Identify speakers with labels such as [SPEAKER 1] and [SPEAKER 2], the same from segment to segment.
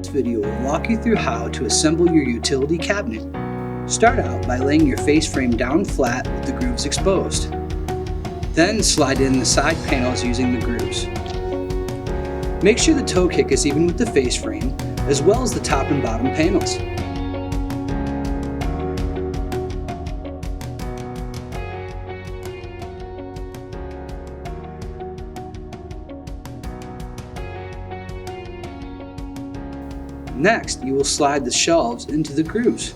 [SPEAKER 1] next video will walk you through how to assemble your utility cabinet. Start out by laying your face frame down flat with the grooves exposed. Then slide in the side panels using the grooves. Make sure the toe kick is even with the face frame, as well as the top and bottom panels. Next, you will slide the shelves into the grooves.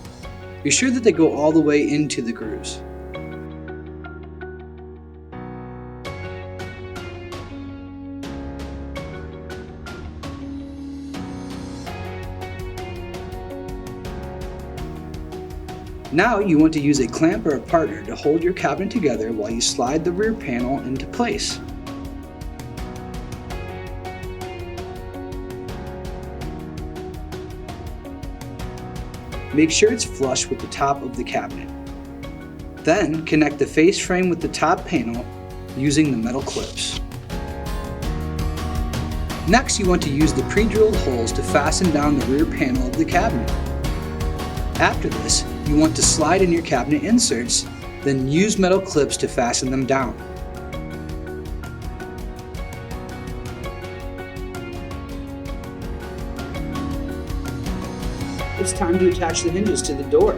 [SPEAKER 1] Be sure that they go all the way into the grooves. Now you want to use a clamp or a partner to hold your cabinet together while you slide the rear panel into place. Make sure it's flush with the top of the cabinet. Then connect the face frame with the top panel using the metal clips. Next, you want to use the pre-drilled holes to fasten down the rear panel of the cabinet. After this, you want to slide in your cabinet inserts, then use metal clips to fasten them down. It's time to attach the hinges to the door.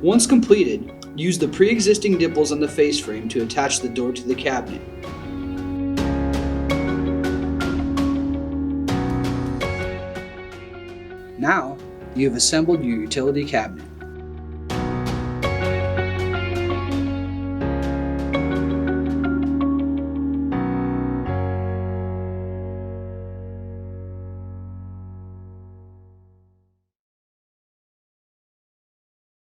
[SPEAKER 1] Once completed, use the pre-existing dimples on the face frame to attach the door to the cabinet. Now, you have assembled your utility cabinet.